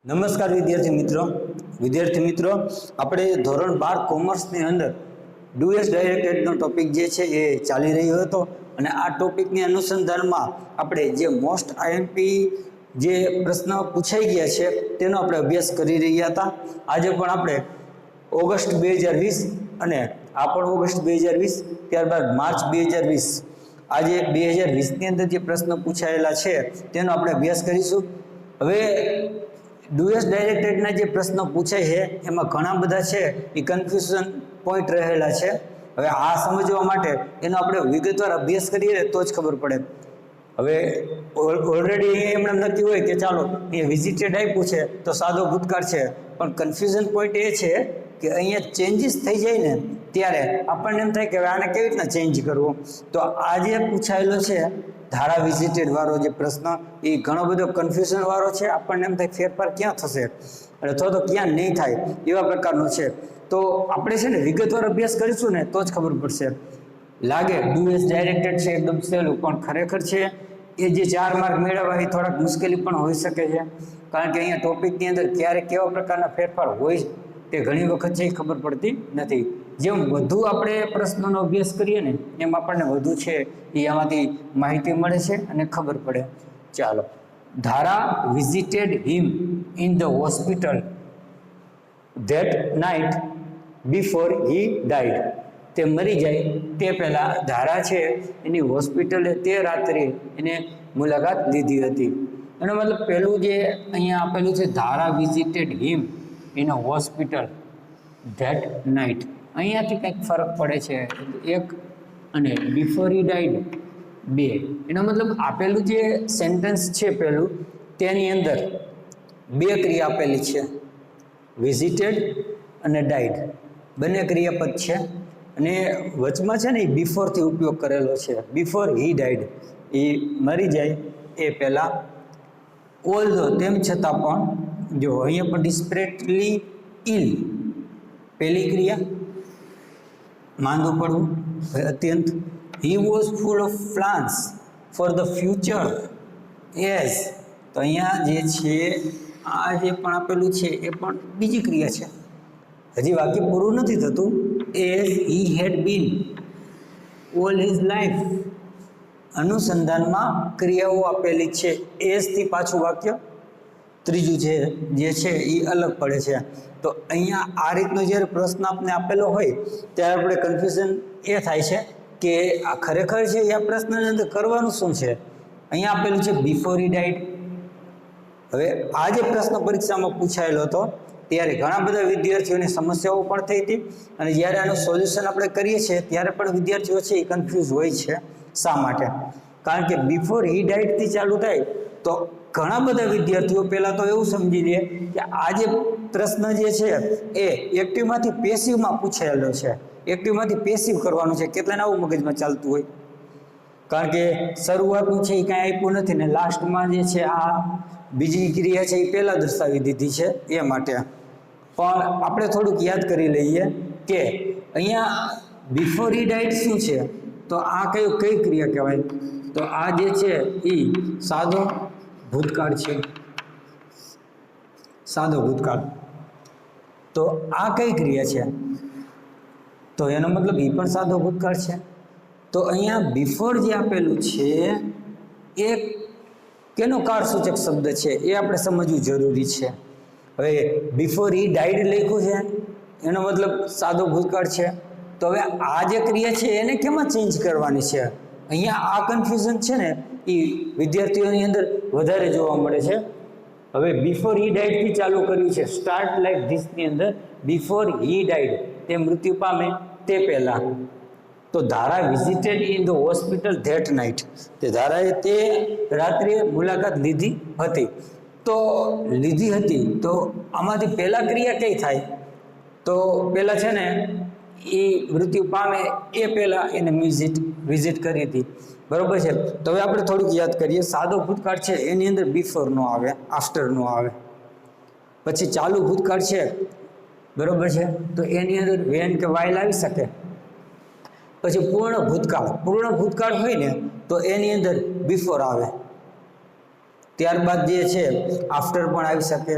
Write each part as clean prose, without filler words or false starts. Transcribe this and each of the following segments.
નમસ્કાર વિદ્યાર્થી મિત્રો આપણે ધોરણ 12 કોમર્સની અંદર ડુએસ ડાયરેક્ટેડનો ટોપિક જે છે એ ચાલી રહ્યો હતો અને આ ટોપિકની અનુસંધાનમાં આપણે જે મોસ્ટ આઈએમપી જે પ્રશ્ન પૂછાઈ ગયા છે તેનો આપણે અભ્યાસ કરી રહ્યા હતા। આજે પણ આપણે ઓગસ્ટ 2020 અને આ પણ ઓગસ્ટ 2020 ત્યારબાદ માર્ચ 2020 આજે 2020ની અંદર જે પ્રશ્ન પૂછાયેલા છે તેનો આપણે અભ્યાસ કરીશું। હવે ડુએસ ડાયરેક્ટેડના જે પ્રશ્નો પૂછાય છે એમાં ઘણા બધા છે એ કન્ફ્યુઝન પોઈન્ટ રહેલા છે। હવે આ સમજવા માટે એનો આપણે વિગતવાર અભ્યાસ કરીએ તો જ ખબર પડે। હવે ઓલરેડી એમણે નક્કી હોય કે ચાલો એ વિઝિટેડ આપ્યું છે તો સાદો ભૂતકાળ છે, પણ કન્ફ્યુઝન પોઈન્ટ એ છે કે અહીંયા ચેન્જીસ થઈ જાય ને ત્યારે આપણને એમ થાય કે હવે આને કેવી રીતના ચેન્જ કરવું। તો આ જે પૂછાયેલો છે ધારા વિઝિટેડ વાળો જે પ્રશ્ન એ ઘણો બધો કન્ફ્યુઝન વાળો છે। આપણને એમ થાય ફેરફાર ક્યાં થશે અથવા તો ક્યાં નહીં થાય એવા પ્રકારનો છે। તો આપણે છે ને વિગતવાર અભ્યાસ કરીશું ને તો જ ખબર પડશે। લાગે ડુએસ ડાયરેક્ટેડ છે એકદમ સહેલું, પણ ખરેખર છે એ જે 4 માર્ક મેળવવા એ થોડાક મુશ્કેલી પણ હોઈ શકે છે, કારણ કે અહીંયા ટોપિકની અંદર ક્યારે કેવા પ્રકારના ફેરફાર હોય તે ઘણી વખત છે એ ખબર પડતી નથી। જેમ વધુ આપણે પ્રશ્નોનો અભ્યાસ કરીએ ને એમ આપણને વધુ છે એ આમાંથી માહિતી મળે છે અને ખબર પડે। ચાલો, ધારા visited him in the hospital that night before he died. તે મરી જાય તે પહેલા ધારા છે એની હોસ્પિટલે તે રાત્રે એને મુલાકાત લીધી હતી। એનો મતલબ પહેલું જે અહીંયા આપેલું છે ધારા visited him in a hospital that night, અહીંયાથી કંઈક ફરક પડે છે એક, અને બિફોર હી ડાઈડ 2। એનો મતલબ આપેલું જે સેન્ટેન્સ છે પહેલું તેની અંદર 2 ક્રિયા આપેલી છે, વિઝિટેડ અને ડાઈડ બંને ક્રિયાપદ છે, અને વચમાં છે ને એ બિફોરથી ઉપયોગ કરેલો છે। બિફોર હી ડાઈડ એ મરી જાય એ પહેલાં, ઓલ્ધો તેમ છતાં પણ, જો અહીંયા પણ ડિસ્પરેટલી ઇલ પહેલી ક્રિયા માંદું પડવું અત્યંત, હી was full of plans for the future as, તો અહીંયા જે છે આ જે પણ આપેલું છે એ પણ બીજી ક્રિયા છે, હજી વાક્ય પૂરું નથી થતું। As he had been all his life, અનુસંધાનમાં ક્રિયાઓ આપેલી છે, એઝથી પાછું વાક્ય ત્રીજું છે જે છે એ અલગ પડે છે। તો અહીંયા આ રીતનો જ્યારે પ્રશ્ન આપને આપેલો હોય ત્યારે આપણે કન્ફ્યુઝન એ થાય છે કે આ ખરેખર છે એ આ પ્રશ્નની અંદર કરવાનું શું છે। અહીંયા આપેલું છે બિફોર હી ડાઈડ। હવે આ જે પ્રશ્ન પરીક્ષામાં પૂછાયેલો હતો ત્યારે ઘણા બધા વિદ્યાર્થીઓની સમસ્યાઓ પણ થઈ હતી, અને જ્યારે આનું સોલ્યુશન આપણે કરીએ છીએ ત્યારે પણ વિદ્યાર્થીઓ છે એ કન્ફ્યુઝ હોય છે। શા માટે? કારણ કે બિફોર હી ડાઈડથી ચાલુ થાય તો ઘણા બધા વિદ્યાર્થીઓ પહેલાં તો એવું સમજી લે કે આ જે પ્રશ્ન જે છે એ એક્ટિવમાંથી પેસિવમાં પૂછાયેલો છે, એક્ટિવમાંથી પેસિવ કરવાનું છે। કેટલાને આવું મગજમાં ચાલતું હોય, કારણ કે શરૂઆતનું છે એ કાંઈ આપ્યું નથી ને લાસ્ટમાં જે છે આ બીજી ક્રિયા છે એ પહેલાં દર્શાવી દીધી છે એ માટે। પણ આપણે થોડુંક યાદ કરી લઈએ કે અહીંયા બિફોર હી ડાઈડ શું છે, તો આ કઈ ક્રિયા કહેવાય, તો આ જે છે એ સાદો ભૂતકાળ છે, સાદો ભૂતકાળ। તો આ કઈ ક્રિયા છે, તો એનો મતલબ એ પણ સાદો ભૂતકાળ છે। તો અહીંયા બિફોર જે આપેલું છે એ કેનો કાળસૂચક શબ્દ છે એ આપણે સમજવું જરૂરી છે। હવે બિફોર હી ડાઈડ લખ્યું છે એનો મતલબ સાદો ભૂતકાળ છે, તો હવે આ જે ક્રિયા છે એને કેમાં ચેન્જ કરવાની છે, અહીંયા આ કન્ફ્યુઝન છે ને એ વિદ્યાર્થીઓની અંદર વધારે જોવા મળે છે। હવે બિફોર હી ડાઈડથી ચાલુ કર્યું છે, સ્ટાર્ટ લાઈક ધીસની અંદર બિફોર હી ડાઈડ તે મૃત્યુ પામે તે પહેલાં, તો ધારા visited in the hospital that night, તે ધારાએ તે રાત્રે મુલાકાત લીધી હતી। તો લીધી હતી તો આમાંથી પહેલાં ક્રિયા કઈ થાય, તો પહેલાં છે ને એ મૃત્યુ પામે એ પહેલાં એને વિઝિટ કરી હતી, બરોબર છે। તો હવે આપણે થોડુંક યાદ કરીએ, સાદો ભૂતકાળ છે એની અંદર બિફોર નો આવે, આફ્ટર નો આવે, પછી ચાલુ ભૂતકાળ છે બરોબર છે તો એની અંદર વેન કે વાઇલ આવી શકે, પછી પૂર્ણ ભૂતકાળ હોય ને તો એની અંદર બિફોર આવે, ત્યારબાદ જે છે આફ્ટર પણ આવી શકે,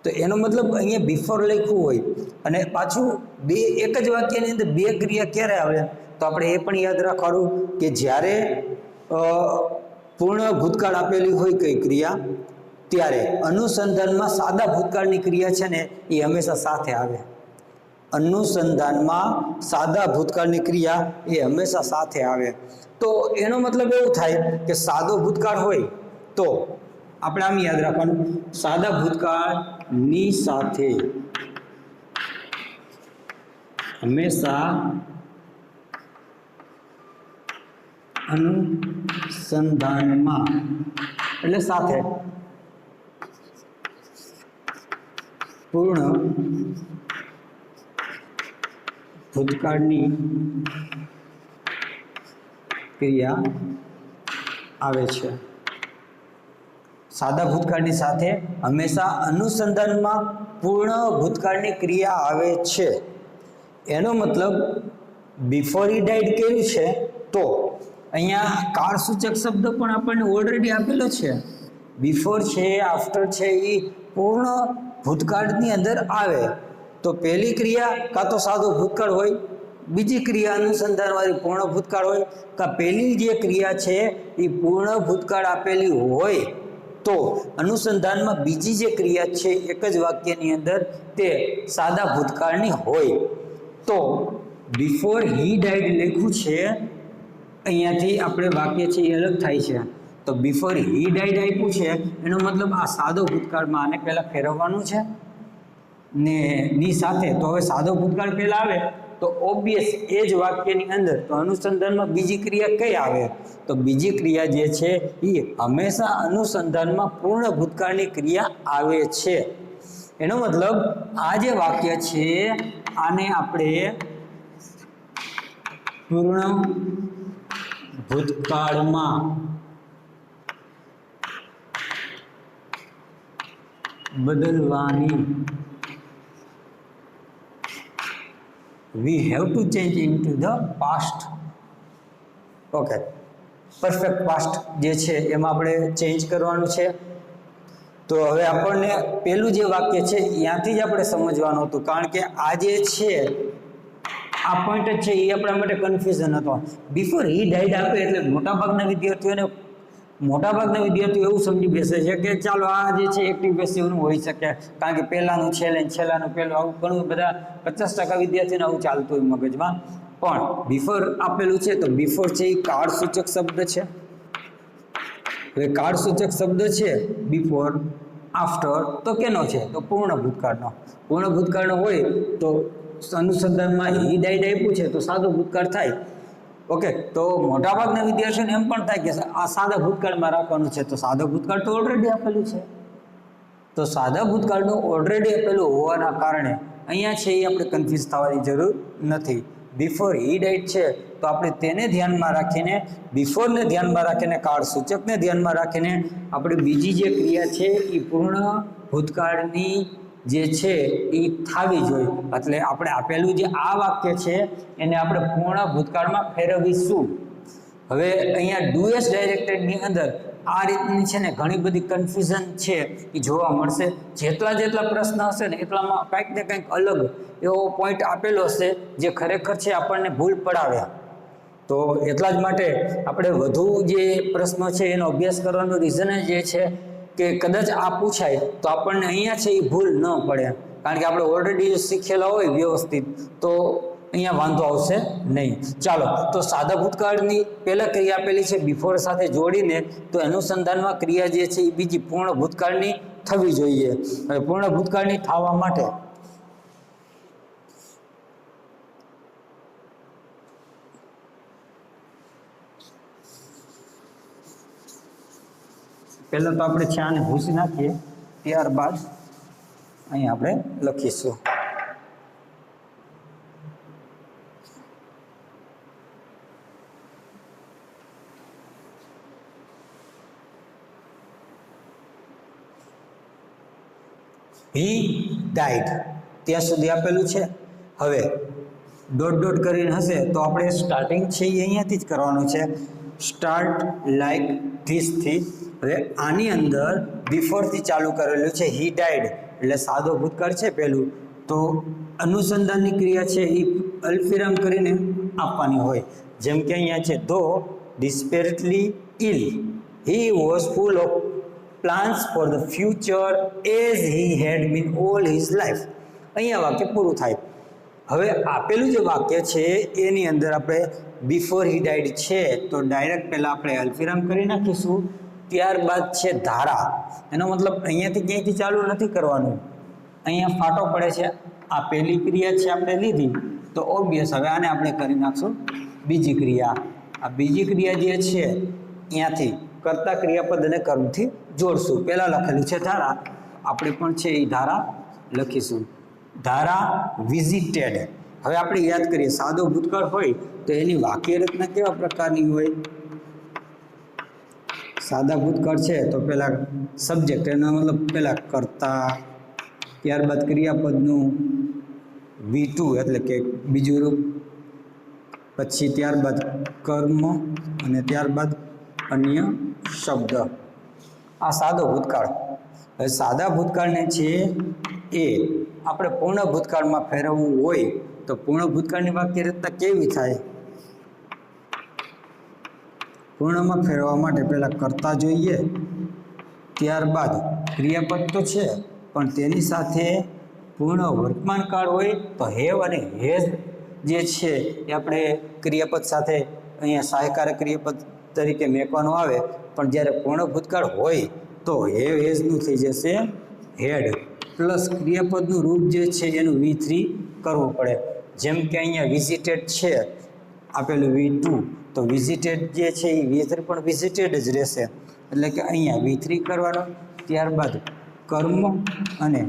તો એનો મતલબ અહીંયા બિફોર લખ્યું હોય અને પાછું એક જ વાક્યની અંદર બે ક્રિયા ક્યારે આવે, તો આપણે એ પણ યાદ રાખવાનું કે જ્યારે પૂર્ણ ભૂતકાળ આપેલી હોય કઈ ક્રિયા, ત્યારે અનુસંધાનમાં સાદા ભૂતકાળની ક્રિયા છે ને એ હંમેશા સાથે આવે. અનુસંધાનમાં સાદા ભૂતકાળની ક્રિયા એ હંમેશા સાથે આવે. તો એનો મતલબ એવું થાય કે સાદો ભૂતકાળ હોય તો આપણે આમ યાદ રાખવાનું, સાદા ભૂતકાળની સાથે હંમેશા અનુસંધાનમાં એટલે સાથે પૂર્ણ ભૂતકાળની ક્રિયા આવે છે. સાદા ભૂતકાળની સાથે હંમેશા અનુસંધાનમાં પૂર્ણ ભૂતકાળની ક્રિયા આવે છે. એનો મતલબ બિફોર હી ડાઈડ કેવું છે, તો અહીંયા કાળસૂચક શબ્દ પણ આપણને ઓલરેડી આપેલો છે. બિફોર છે, આફ્ટર છે, એ પૂર્ણ ભૂતકાળની અંદર આવે. તો પહેલી ક્રિયા કાં તો સાદો ભૂતકાળ હોય, બીજી ક્રિયા અનુસંધાનવાળી પૂર્ણ ભૂતકાળ હોય, કાં પહેલી જે ક્રિયા છે એ પૂર્ણ ભૂતકાળ આપેલી હોય તો અનુસંધાનમાં બીજી જે ક્રિયા છે એક જ વાક્યની અંદર તે સાદા ભૂતકાળની હોય. તો બિફોર હી ડાઈડ લખ્યું છે, અહીંયાથી આપણે વાક્ય છે એ અલગ થાય છે. તો બિફોર હી ડાઈડ આપ્યું છે એનો મતલબ આ સાદો ભૂતકાળમાં આને પહેલાં ફેરવવાનું છે ને ની સાથે. તો હવે સાદો ભૂતકાળ પહેલાં આવે તો ઓબ્વિયસ એ જ વાક્યની અંદર તો અનુસંધાનમાં બીજી ક્રિયા કઈ આવે, તો બીજી ક્રિયા જે છે એ હંમેશા અનુસંધાનમાં પૂર્ણ ભૂતકાળની ક્રિયા આવે છે. એનો મતલબ આ જે વાક્ય છે આને આપણે પૂર્ણ ભૂતકાળમાં બદલવાની we have to change into the past. Okay, perfect past જે છે એમાં આપણે ચેન્જ કરવાનું છે. તો હવે આપણને પેલું જે વાક્ય છે ત્યાંથી જ આપણે સમજવાનું હતું, કારણ કે આ જે છે આ પોઈન્ટ જ છે એ આપણા માટે કન્ફ્યુઝન હતો. બિફોર હી ડાઈડ આપે એટલે મોટાભાગના વિદ્યાર્થીઓ એવું સમજી બેસે છે કે ચાલો આ જે છે એક્ટિવ પેસિવનું હોઈ શકે, કારણ કે પહેલાંનું છેલ્લે છેલ્લાનું પહેલું, આવું ઘણું બધા 50% વિદ્યાર્થીઓને આવું ચાલતું હોય મગજમાં. પણ બિફોર આપેલું છે તો બિફોર છે એ કાળસૂચક શબ્દ છે. હવે કાળસૂચક શબ્દ છે બિફોર, આફ્ટર તો કેનો છે, તો પૂર્ણ ભૂતકાળનો. પૂર્ણ ભૂતકાળનો હોય તો અનુસંધાનમાં હી ડાઈડ આપ્યું છે તો સાદો ભૂતકાળ થાય. ઓકે, તો મોટાભાગના વિદ્યાર્થીઓને એમ પણ થાય કે આ સાદા ભૂતકાળમાં રાખવાનું છે, તો સાદા ભૂતકાળ તો ઓલરેડી આપેલું છે. તો સાદા ભૂતકાળનું ઓલરેડી આપેલું હોવાના કારણે અહીંયા છે એ આપણે કન્ફ્યુઝ થવાની જરૂર નથી. બિફોર હી ડાઈડ છે તો આપણે તેને ધ્યાનમાં રાખીને, બિફોરને ધ્યાનમાં રાખીને, કાળસૂચકને ધ્યાનમાં રાખીને આપણે બીજી જે ક્રિયા છે એ પૂર્ણ ભૂતકાળની જે છે એ થવી જોઈએ. એટલે આપણે આપેલું જે આ વાક્ય છે એને આપણે પૂર્ણ ભૂતકાળમાં ફેરવીશું. હવે અહીંયા ડુએસ ડાયરેક્ટેડની અંદર આ રીતની છે ને ઘણી બધી કન્ફ્યુઝન છે એ જોવા મળશે. જેટલા પ્રશ્ન હશે ને એટલામાં કંઈક ને કંઈક અલગ એવો પોઈન્ટ આપેલો હશે જે ખરેખર છે આપણને ભૂલ પડાવ્યા. તો એટલા જ માટે આપણે વધુ જે પ્રશ્નો છે એનો અભ્યાસ કરવાનું રીઝન જ એ છે કે કદાચ આ પૂછાય તો આપણને અહીંયા છે એ ભૂલ ન પડે, કારણ કે આપણે ઓલરેડી શીખેલા હોય વ્યવસ્થિત તો અહીંયા વાંધો આવશે નહીં. ચાલો, તો સાદા ભૂતકાળની પહેલાં ક્રિયા આપેલી છે બિફોર સાથે જોડીને, તો અનુસંધાનમાં ક્રિયા જે છે એ બીજી પૂર્ણ ભૂતકાળની થવી જોઈએ. હવે પૂર્ણ ભૂતકાળની થવા માટે પહેલાં તો આપણે છે આને ભૂસી નાખીએ, ત્યારબાદ અહીં આપણે લખીશું. હી ડાઈડ ત્યાં સુધી આપેલું છે. હવે ડોટ કરીને હશે તો આપણે સ્ટાર્ટિંગ છે એ અહીંયાથી જ કરવાનું છે. સ્ટાર્ટ લાઈક ધીસથી. હવે આની અંદર બિફોરથી ચાલુ કરેલું છે હી ડાઈડ, એટલે સાદો ભૂતકાળ છે પહેલું, તો અનુસંધાનની ક્રિયા છે એ અલ્પવિરામ કરીને આપવાની હોય. જેમ કે અહીંયા છે, ધો desperately ill he was full of plans for the future as he had been all his life. અહીંયા વાક્ય પૂરું થાય. હવે આપેલું જે વાક્ય છે એની અંદર આપણે બિફોર હી ડાઈડ છે તો ડાયરેક્ટ પહેલાં આપણે અલ્પવિરામ કરી નાખીશું. ત્યારબાદ છે ધારા. એનો મતલબ અહીંયાથી ક્યાંયથી ચાલુ નથી કરવાનું, અહીંયા ફાટો પડે છે. આ પહેલી ક્રિયા છે આપણે લીધી, તો ઓબ્વિયસ હવે આને આપણે કરી નાખશું બીજી ક્રિયા. આ બીજી ક્રિયા જે છે અહીંયાથી કર્તા ક્રિયાપદ અને કર્મથી જોડશું. પહેલાં લખેલું છે ધારા, આપણે પણ છે એ ધારા લખીશું. ધારા વિઝિટેડ. હવે આપણે યાદ કરીએ, સાદો ભૂતકાળ હોય તો એની વાક્ય રચના કેવા પ્રકારની હોય? સાદા ભૂતકાળ છે તો પહેલાં સબ્જેક્ટ, એનો મતલબ પહેલાં કર્તા, ત્યારબાદ ક્રિયાપદનું V2 એટલે કે બીજું રૂપ, પછી ત્યારબાદ કર્મ અને ત્યારબાદ અન્ય શબ્દ. આ સાદો ભૂતકાળ. હવે સાદા ભૂતકાળને છે એ આપણે પૂર્ણ ભૂતકાળમાં ફેરવવું હોય તો પૂર્ણ ભૂતકાળની વાક્ય રચના કેવી થાય? પૂર્ણમાં ફેરવવા માટે પહેલાં કર્તા જોઈએ, ત્યારબાદ ક્રિયાપદ તો છે પણ તેની સાથે પૂર્ણ વર્તમાન કાળ હોય તો હેવ અને હેઝ જે છે એ આપણે ક્રિયાપદ સાથે અહીંયા સહાયકારક ક્રિયાપદ તરીકે મેકવાનું આવે. પણ જ્યારે પૂર્ણ ભૂતકાળ હોય તો હેવ હેઝનું થઈ જશે હેડ, પ્લસ ક્રિયાપદનું રૂપ જે છે એનું V3 કરવું પડે. જેમ કે અહીંયા વિઝિટેડ છે આપેલું V2, તો વિઝિટેડ જે છે એ V3 પણ વિઝિટેડ જ રહેશે. એટલે કે અહીંયા V3 કરવાનો, ત્યારબાદ કર્મ અને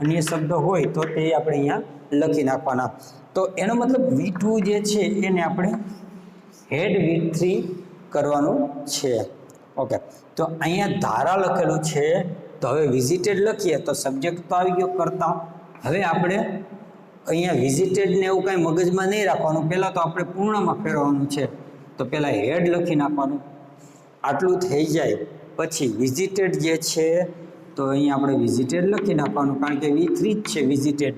અન્ય શબ્દ હોય તો તે આપણે અહીંયા લખી નાખવાના. તો એનો મતલબ V2 જે છે એને આપણે હેડ V3 કરવાનું છે. ઓકે, તો અહીંયા ધારા લખેલું છે, તો હવે વિઝિટેડ લખીએ તો સબ્જેક્ટ તો આવી ગયો કર્તા. હવે આપણે અહીંયા વિઝિટેડને એવું કાંઈ મગજમાં નહીં રાખવાનું, પહેલાં તો આપણે પૂર્ણમાં ફેરવવાનું છે. તો પહેલાં હેડ લખી નાખવાનું. આટલું થઈ જાય પછી વિઝિટેડ જે છે તો અહીંયા આપણે વિઝિટેડ લખી નાખવાનું, કારણ કે V3 જ છે વિઝિટેડ.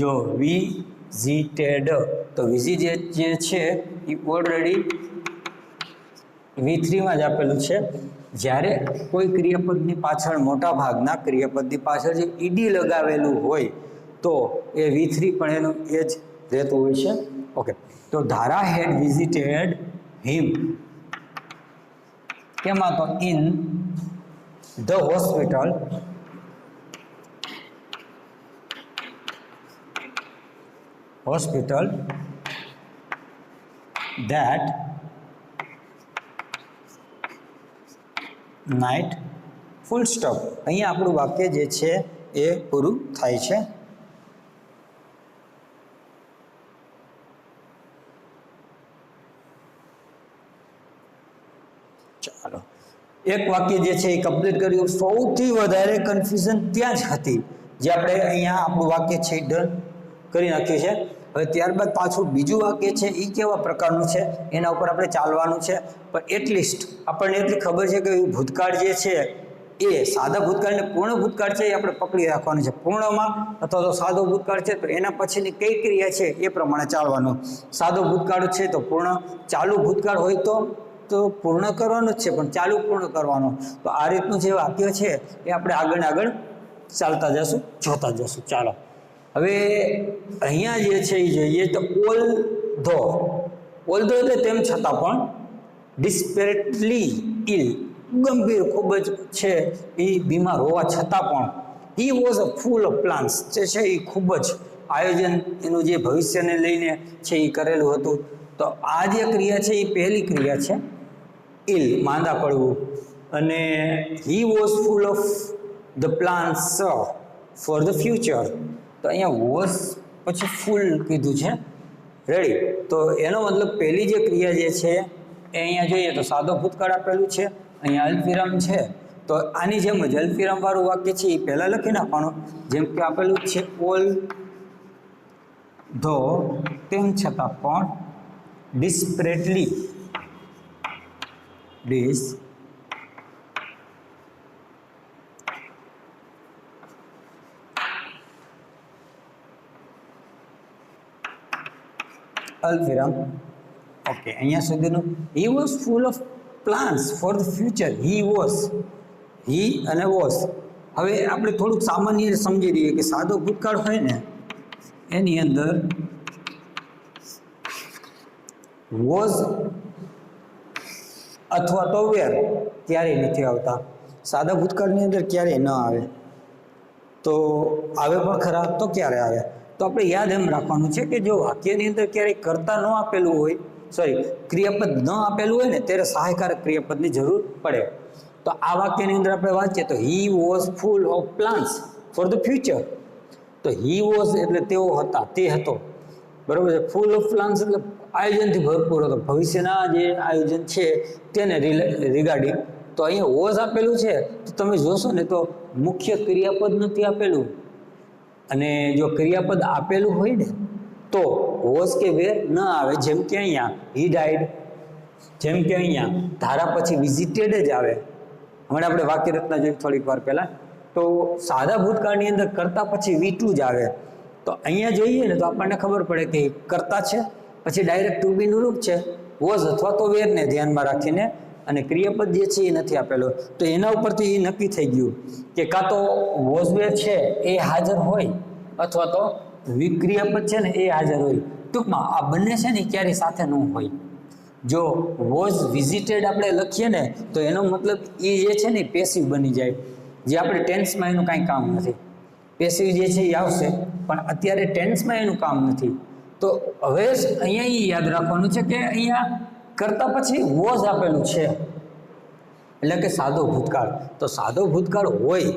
જો વિઝિટેડ તો વિઝિટેડ જે છે એ ઓલરેડી V3માં જ આપેલું છે. જ્યારે કોઈ ક્રિયાપદની પાછળ, મોટા ભાગના ક્રિયાપદની પાછળ જે ઈડી લગાવેલું હોય તો એ V3 પણ એનું એ જ રહેતું હોય છે. ઓકે, તો ધારા હેડ વિઝિટેડ હિમ. કેમાં? તો in the hospital that night, full stop. અહીંયા આપણું વાક્ય જે છે એ પૂરું થાય છે. ચાલો, એક વાક્ય જે છે એ કમ્પ્લીટ કર્યું. સૌથી વધારે કન્ફ્યુઝન ત્યાં જ હતી, જે આપણે અહીંયા આપણું વાક્ય છે ડન કરી નાખ્યું છે. હવે ત્યારબાદ પાછું બીજું વાક્ય છે એ કેવા પ્રકારનું છે એના ઉપર આપણે ચાલવાનું છે. પણ એટલીસ્ટ આપણને એટલી ખબર છે કે ભૂતકાળ જે છે એ સાદા ભૂતકાળને પૂર્ણ ભૂતકાળ છે એ આપણે પકડી રાખવાનું છે. પૂર્ણમાં અથવા તો સાદો ભૂતકાળ છે તો એના પછીની કઈ ક્રિયા છે એ પ્રમાણે ચાલવાનું. સાદો ભૂતકાળ છે તો પૂર્ણ, ચાલુ ભૂતકાળ હોય તો પૂર્ણ કરવાનું જ છે, પણ ચાલુ પૂર્ણ કરવાનું. તો આ રીતનું જે વાક્ય છે એ આપણે આગળ ચાલતા જશું, જોતા જશું. ચાલો, હવે અહીંયા જે છે એ જોઈએ તો ઓલ ધો એટલે તેમ છતાં પણ, ડિસ્પેરેટલી ઇલ ગંભીર ખૂબ જ છે એ બીમાર હોવા છતાં પણ, he was a full of plans જે છે એ ખૂબ જ આયોજન એનું જે ભવિષ્યને લઈને છે એ કરેલું હતું. તો આ જે ક્રિયા છે એ પહેલી ક્રિયા છે, ઇલ માંદા પડવું. અને હી was full of the plans for the future. તો અહીંયા વોઝ પછી ફૂલ કીધું છે. રેડી? તો એનો મતલબ પહેલી જે ક્રિયા જે છે એ અહીંયા જોઈએ તો સાદો ભૂતકાળ આપેલું છે, અહીંયા અલ્પવિરામ છે. તો આની જેમ જ અલ્પવિરામવાળું વાક્ય છે એ પહેલાં લખી નાખવાનું. જેમ કે આપેલું છે ઓલ ધો તેમ છતાં પણ, ડિસ્પરેટલી અલ્પવિરામ. ઓકે, અહીંયા સુધીનું. He was full of plans for the future. He was, he અને વોઝ. હવે આપણે થોડુંક સામાન્ય સમજી લઈએ કે સાદો ભૂતકાળ હોય ને એની અંદર વોઝ અથવા તો વેર ક્યારેય નથી આવતા. સાદા ભૂતકાળની અંદર ક્યારેય ન આવે. તો આવે પણ ખરા તો ક્યારે આવે? તો આપણે યાદ એમ રાખવાનું છે કે જો વાક્યની અંદર ક્યારેય કર્તા ન આપેલું હોય, ક્રિયાપદ ન આપેલું હોય ને ત્યારે સહાયકારક ક્રિયાપદની જરૂર પડે. તો આ વાક્યની અંદર આપણે વાંચીએ તો હી was full of plans for the future. તો હી વોઝ એટલે તેઓ હતા, તે હતો, બરોબર છે. ફૂલ ઓફ પ્લાન્સ એટલે આયોજનથી ભરપૂર હતો, ભવિષ્યના જે આયોજન છે તેને રિગાર્ડિંગ. તો અહીંયા વોઝ આપેલું છે તો તમે જોશો ને તો મુખ્ય ક્રિયાપદ નથી આપેલું, અને જો ક્રિયાપદ આપેલું હોય ને તો વોઝ કે વેર ન આવે. જેમ કે અહીંયા હી ડાઈડ, જેમ કે અહીંયા ધારા પછી વિઝિટેડ જ આવે. હમણાં આપણે વાક્ય રચના જોઈ થોડીક વાર પહેલા. તો સાદા ભૂતકાળની અંદર કરતા પછી V2 જ આવે. તો અહીંયા જોઈએ ને તો આપણને ખબર પડે કે કરતા છે, પછી ડાયરેક્ટ ટુ બી નું રૂપ છે વોઝ અથવા તો વેરને ધ્યાનમાં રાખીને, અને ક્રિયાપદ જે છે એ નથી આપેલો. તો એના ઉપરથી એ નક્કી થઈ ગયું કે કાં તો વોઝ વેર છે એ હાજર હોય અથવા તો ક્રિયાપદ છે ને એ હાજર હોય. ટૂંકમાં આ બંને છે ને ક્યારેય સાથે ન હોય. જો વોઝ વિઝિટેડ આપણે લખીએ ને તો એનો મતલબ એ જે છે ને પેસિવ બની જાય, જે આપણે ટેન્સમાં એનું કાંઈ કામ નથી. પેસિવ જે છે એ આવશે પણ અત્યારે ટેન્સમાં એનું કામ નથી. તો હવે અહીંયા એ યાદ રાખવાનું છે કે અહીંયા કરતા પછી વોઝ આપેલું છે એટલે કે સાદો ભૂતકાળ. તો સાદો ભૂતકાળ હોય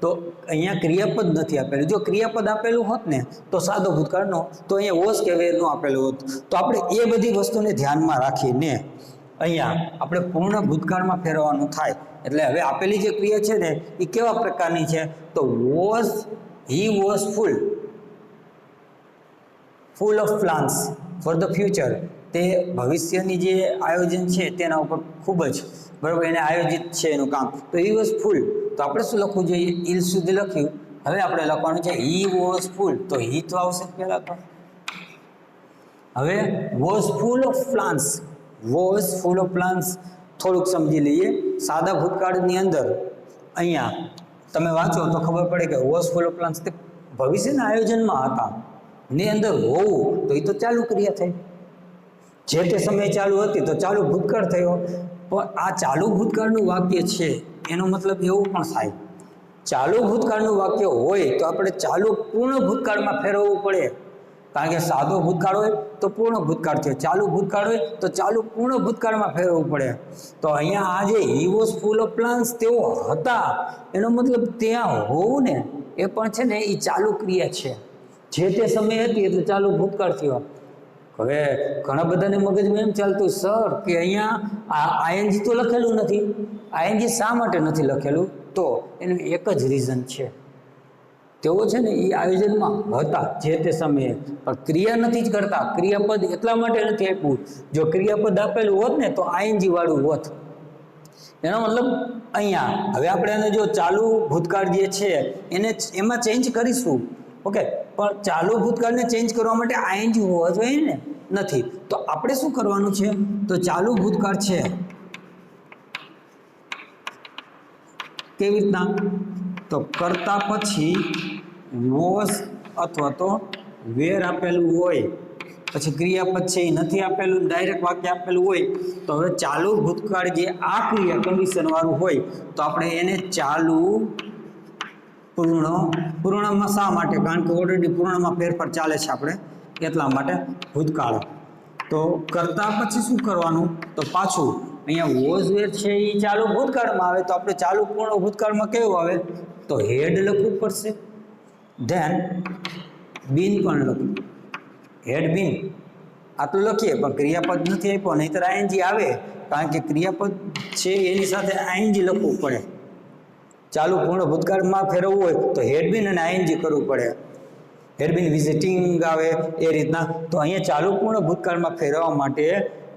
તો અહીંયા ક્રિયાપદ નથી આપેલું. જો ક્રિયાપદ આપેલું હોત ને તો સાદો ભૂતકાળનો, તો અહીંયા વોઝ કે વેરનું આપેલું હોત. તો આપણે એ બધી વસ્તુને ધ્યાનમાં રાખીને અહીંયા આપણે પૂર્ણ ભૂતકાળમાં ફેરવવાનું થાય. એટલે હવે આપેલી જે ક્રિયા છે ને એ કેવા પ્રકારની છે? તો was, he was full of plans for the future. તે ભવિષ્યની જે આયોજન છે તેના ઉપર ખૂબ જ, બરાબર, એને આયોજિત છે એનું કામ. તો હી વોઝ ફૂલ, તો આપણે શું લખવું જોઈએ? ઇલ સુધી લખ્યું. હવે આપણે લખવાનું છે હી વોઝ ફૂલ. તો હી તો આવશે પહેલા. તો હવે was full of plans, was full of plans થોડુંક સમજી લઈએ. સાદા ભૂતકાળની અંદર અહીંયા તમે વાંચો તો ખબર પડે કે વોઝ ફૂલ ઓફ પ્લાન્સ તે ભવિષ્યના આયોજનમાં હતા. ની અંદર હોવું તો એ તો ચાલુ ક્રિયા થઈ, જે તે સમયે ચાલુ હતી તો ચાલુ ભૂતકાળ થયો. પણ આ ચાલુ ભૂતકાળનું વાક્ય છે એનો મતલબ એવું પણ થાય, ચાલુ ભૂતકાળનું વાક્ય હોય તો આપણે ચાલુ પૂર્ણ ભૂતકાળમાં ફેરવવું પડે. કારણ કે સાદો ભૂતકાળ હોય તો પૂર્ણ ભૂતકાળ થયો, ચાલુ ભૂતકાળ હોય તો ચાલુ પૂર્ણ ભૂતકાળમાં ફેરવવું પડે. તો અહીંયા આ જે હી વોઝ ફૂલ ઓફ પ્લાન્સ તેઓ હતા એનો મતલબ ત્યાં હોવું ને એ પણ છે ને એ ચાલુ ક્રિયા છે, જે તે સમયે હતી એટલે ચાલુ ભૂતકાળ થયો. હવે ઘણા બધાને મગજમાં એમ ચાલતું સર કે અહીંયા આઈએનજી તો લખેલું નથી. આઈએનજી શા માટે નથી લખેલું? તો એનું એક જ રીઝન છે, તેઓ છે ને એ આયોજનમાં હતા જે તે સમયે, પણ ક્રિયા નથી જ કરતા. ક્રિયાપદ એટલા માટે નથી આપ્યું. જો ક્રિયાપદ આપેલું હોત ને તો આઈએનજી વાળું હોત. એનો મતલબ અહીંયા હવે આપણે એને જો ચાલુ ભૂતકાળ જે છે એને એમાં ચેન્જ કરીશું, ઓકે, પણ ચાલુ ભૂતકાળને ચેન્જ કરવા માટે આઈએનજી હોવા જોઈએ ને, નથી. તો આપણે શું કરવાનું છે? તો ચાલુ ભૂતકાળ છે કેવી રીતના? તો કરતા પછી વોઝ અથવા તો વેર આપેલું હોય, પછી ક્રિયાપદ છે એ નથી આપેલું, ડાયરેક્ટ વાક્ય આપેલું હોય, તો હવે ચાલુ ભૂતકાળ જે આ ક્રિયા કન્ડિશન વાળું હોય તો આપણે એને ચાલુ પૂર્ણમાં શા માટે? કારણ કે ઓલરેડી પૂર્ણમાં ફેરફાર ચાલે છે આપણે એટલા માટે ભૂતકાળ. તો કરતા પછી શું કરવાનું? તો પાછું અહીંયા વોઝ વેર છે એ ચાલુ ભૂતકાળમાં આવે તો આપણે ચાલુ પૂર્ણ ભૂતકાળમાં કેવું આવે? તો હેડ લખવું પડશે, ધેન બીન પણ લખવું. હેડ બીન આટલું લખીએ પણ ક્રિયાપદ નથી આપ્યો, નહીંતર આઈએનજી આવે. કારણ કે ક્રિયાપદ છે એની સાથે આઈએનજી લખવું પડે. ચાલુ પૂર્ણ ભૂતકાળમાં ફેરવવું હોય તો હેડબીન અને આઈએનજી કરવું પડે. હેડબીન વિઝિટિંગ આવે એ રીતના. તો અહીંયા ચાલુ પૂર્ણ ભૂતકાળમાં ફેરવવા માટે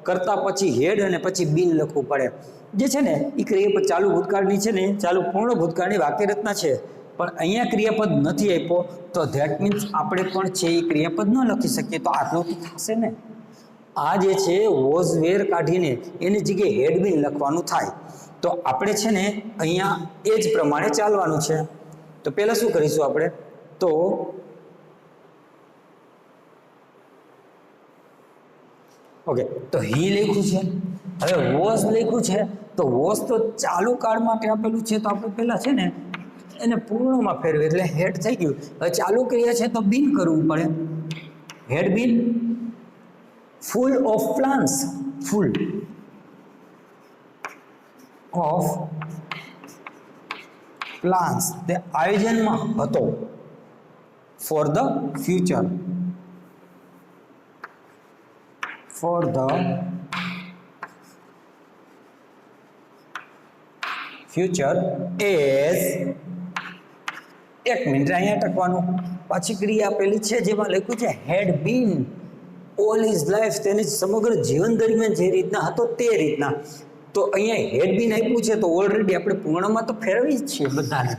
કરતા પછી હેડ અને પછી બીન લખવું પડે. જે છે ને એ ક્રિયાપદ ચાલુ ભૂતકાળની છે ને, ચાલુ પૂર્ણ ભૂતકાળની વાક્ય રચના છે, પણ અહીંયા ક્રિયાપદ નથી આપ્યો તો ધેટ મીન્સ આપણે પણ છે એ ક્રિયાપદ ન લખી શકીએ. તો આટલું થશે ને, આ જે છે વોઝ વેર કાઢીને એની જગ્યાએ હેડ બીન લખવાનું થાય. તો આપણે છે ને અહીંયા એ જ પ્રમાણે ચાલવાનું છે. તો પહેલાં શું કરીશું આપણે, તો ઓકે, તો હી લખ્યું છે, હવે વોઝ લખ્યું છે. તો વોઝ તો ચાલુ કાળ માટે આપેલું છે, તો આપણે પહેલાં છે ને એને પૂર્ણમાં ફેરવે એટલે હેડ થઈ ગયું. હવે ચાલુ ક્રિયા છે તો બીન કરવું પડે. Had been full of plants, full of plants તે આયોજનમાં હતો for the future, for the future as, એક મિનિટ અહીંયા ટકવાનું, પાછી ક્રિયા આપેલી છે જેમાં લખ્યું છે had been all his life, તેની સમગ્ર જીવન દરમિયાન જે રીતના હતો તે રીતના. તો અહીંયા હેડ બીન આપ્યું છે તો ઓલરેડી આપણે પૂર્ણમાં તો ફેરવી જ છીએ બધાને.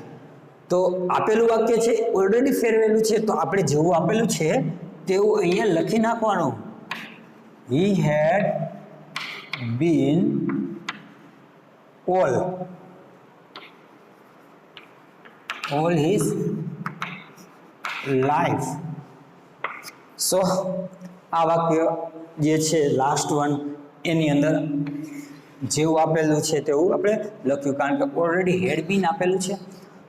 તો આપેલું વાક્ય છે ઓલરેડી ફેરવેલું છે, તો આપણે જેવું આપેલું છે તેવું અહીંયા લખી નાખવાનું. હી had bin all his life. સો આ વાક્ય જે છે લાસ્ટ વન એની અંદર જેવું આપેલું છે તેવું આપણે લખ્યું, કારણ કે ઓલરેડી હેડ બીન આપેલું છે.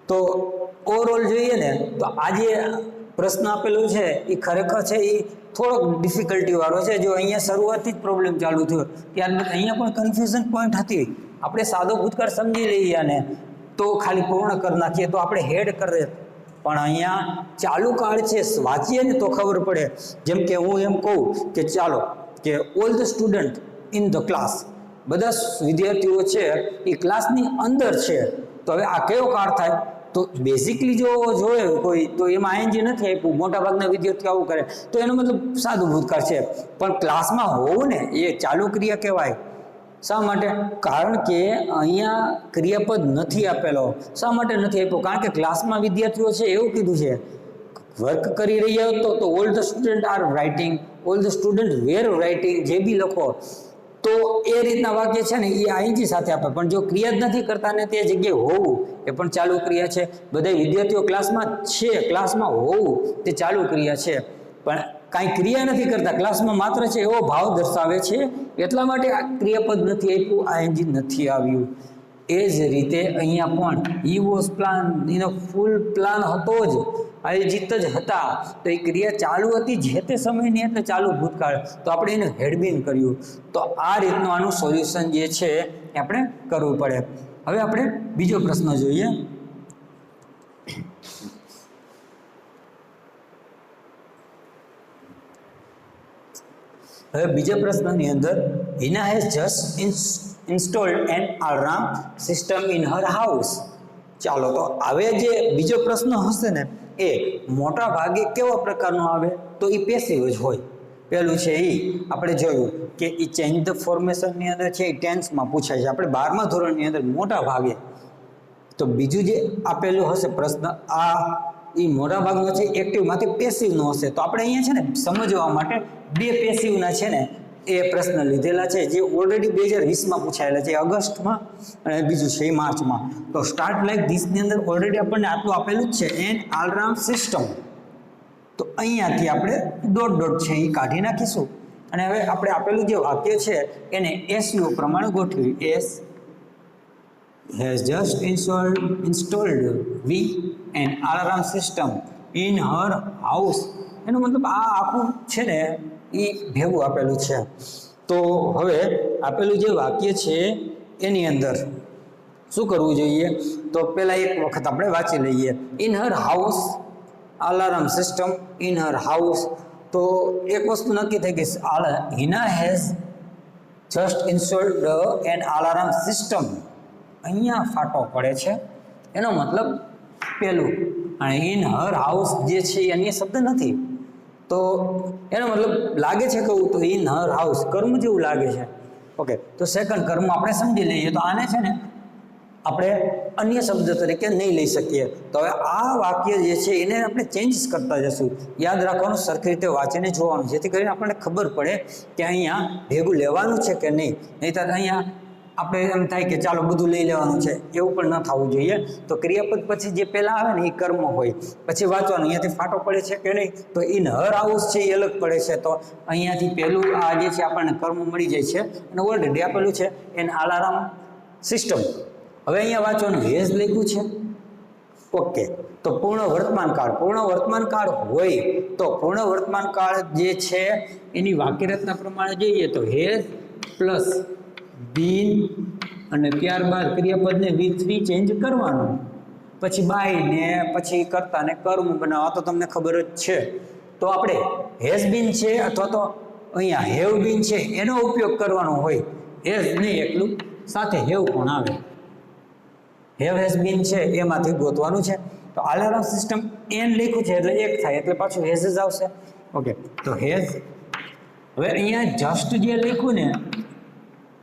તો ઓવરઓલ જોઈએ ને તો આ જે પ્રશ્ન આપેલો છે એ ખરેખર છે એ થોડોક ડિફિકલ્ટી વાળો છે. જો અહીંયા શરૂઆતથી જ પ્રોબ્લેમ ચાલુ થયો, ત્યારબાદ અહીંયા પણ કન્ફ્યુઝન પોઈન્ટ હતી. આપણે સાદો ભૂતકાળ સમજી લઈએ અને તો ખાલી પૂર્ણ કરી નાખીએ તો આપણે હેડ કરીએ, પણ અહીંયા ચાલુ કાળ છે વાંચીએ ને તો ખબર પડે. જેમ કે હું એમ કહું કે ચાલો કે all the student in the class, બધા વિદ્યાર્થીઓ છે એ ક્લાસની અંદર છે. તો હવે આ કયો કાળ થાય? તો બેઝિકલી જો જોઈએ કોઈ તો એમાં આઈએનજી નથી આપ્યું, મોટાભાગના વિદ્યાર્થીઓ આવું કરે તો એનો મતલબ સાદું ભૂતકાળ છે. પણ ક્લાસમાં હોવું ને એ ચાલુ ક્રિયા કહેવાય. શા માટે? કારણ કે અહીંયા ક્રિયાપદ નથી આપેલો. શા માટે નથી આપ્યો? કારણ કે ક્લાસમાં વિદ્યાર્થીઓ છે એવું કીધું છે, વર્ક કરી રહ્યા હતો તો all the student are writing, all the student were writing, જે બી લખો તો એ રીતના વાક્ય છે ને એ આઈએનજી સાથે આપે. પણ જો ક્રિયા જ નથી કરતા ને તે જગ્યાએ હોવું એ પણ ચાલુ ક્રિયા છે. બધા વિદ્યાર્થીઓ ક્લાસમાં છે, ક્લાસમાં હોવું તે ચાલુ ક્રિયા છે, પણ કાંઈ ક્રિયા નથી કરતા, ક્લાસમાં માત્ર છે એવો ભાવ દર્શાવે છે, એટલા માટે આ ક્રિયાપદ નથી આપ્યું, આઈએનજી નથી આવ્યું. એ જ રીતે અહીંયા પણ હી વોઝ પ્લાન, એનો ફૂલ પ્લાન હતો જ, આયોજિત જ હતા. તો એ ક્રિયા ચાલુ હતી જે તે સમયની એટલે ચાલુ ભૂતકાળ, તો આપણે એને હેડબીન કર્યું. તો આ રીતનું આનું સોલ્યુશન જે છે એ આપણે કરવું પડે. હવે આપણે બીજો પ્રશ્ન જોઈએ. હવે બીજા પ્રશ્નની અંદર Hina has just installed an alarm system in her house. ચાલો તો હવે જે બીજો પ્રશ્ન હશે ને એ મોટા ભાગે કેવા પ્રકારનો આવે? તો એ પેસિવ જ હોય. પહેલું છે એ આપણે જોયું કે એ ચેન્જ ધ ફોર્મેશનની અંદર છે એ ટેન્સમાં પૂછાય છે, આપણે 12મા ધોરણની અંદર મોટા ભાગે. તો બીજું જે આપેલું હશે પ્રશ્ન આ એ મોટા ભાગનો છે એક્ટિવમાંથી પેસિવનો હશે. તો આપણે અહીંયા છે ને સમજવા માટે બે પેસિવના છે ને એ પ્રશ્ન લીધેલા છે જે ઓલરેડી 2020માં પૂછાયેલા છે, ઓગસ્ટમાં, અને બીજું છે માર્ચમાં. તો સ્ટાર્ટ લાઈક ધીસની અંદર ઓલરેડી આપણને આટલું આપેલું જ છે, એન અલાર્મ સિસ્ટમ. તો અહીંયાથી આપણે ડોટ ડોટ છે એ કાઢી નાખીશું અને હવે આપણે આપેલું જે વાક્ય છે એને એસયુ પ્રમાણે ગોઠવ્યું. S has just installed an alarm system in her house. એનો મતલબ આ આખું છે ને એ ભેગું આપેલું છે. તો હવે આપેલું જે વાક્ય છે એની અંદર શું કરવું જોઈએ? તો પહેલાં એક વખત આપણે વાંચી લઈએ. In her house alarm system, in her house. તો એક વસ્તુ નક્કી થઈ ગઈ, Hina has just installed an alarm system. અહીંયા ફાટો પડે છે, એનો મતલબ પેલું, અને ઇન હર હાઉસ જે છે એ અન્ય શબ્દ નથી. તો એનો મતલબ લાગે છે કહું તો ઇન હર હાઉસ કર્મ જેવું લાગે છે. ઓકે, તો સેકન્ડ કર્મ આપણે સમજી લઈએ. તો આને છે ને આપણે અન્ય શબ્દ તરીકે નહીં લઈ શકીએ. તો હવે આ વાક્ય જે છે એને આપણે ચેન્જીસ કરતા જશું. યાદ રાખવાનું, સરખી રીતે વાંચીને જોવાનું, જેથી કરીને આપણને ખબર પડે કે અહીંયા ભેગું લેવાનું છે કે નહીં. નહીંતર અહીંયા આપણે એમ થાય કે ચાલો બધું લઈ લેવાનું છે, એવું પણ ન થવું જોઈએ. તો ક્રિયાપદ પછી જે પહેલાં આવે ને એ કર્મ હોય, પછી વાંચવાનું અહીંયાથી ફાટો પડે છે કે નહીં. તો ઇન હર હાઉસ છે એ અલગ પડે છે, તો અહીંયાથી પહેલું આ જે છે આપણને કર્મ મળી જાય છે. અને ઓલરેડી આપેલું છે એન અલાર્મ સિસ્ટમ. હવે અહીંયા વાંચવાનું હેઝ લખ્યું છે. ઓકે, તો પૂર્ણ વર્તમાન કાળ હોય તો પૂર્ણ વર્તમાન કાળ જે છે એની વાક્યરચના પ્રમાણે જોઈએ તો હેઝ પ્લસ બીન અને ત્યારબાદ ક્રિયાપદને V3 ચેન્જ કરવાનું, પછી બાય ને પછી કરતા ને કર્મ બનાવવા. તો તમને ખબર જ છે. તો આપણે હેઝ બીન છે અથવા તો અહીંયા હેવ બીન છે એનો ઉપયોગ કરવાનો હોય. હેઝ નહીં એકલું, સાથે હેવ પણ આવે. હેવ હેઝ બીન છે એમાંથી ગોતવાનું છે. તો અલાર્મ સિસ્ટમ એન લખ્યું છે એટલે એક થાય એટલે પાછું હેઝ જ આવશે. ઓકે, તો હેઝ. હવે અહીંયા જસ્ટ જે લખ્યું ને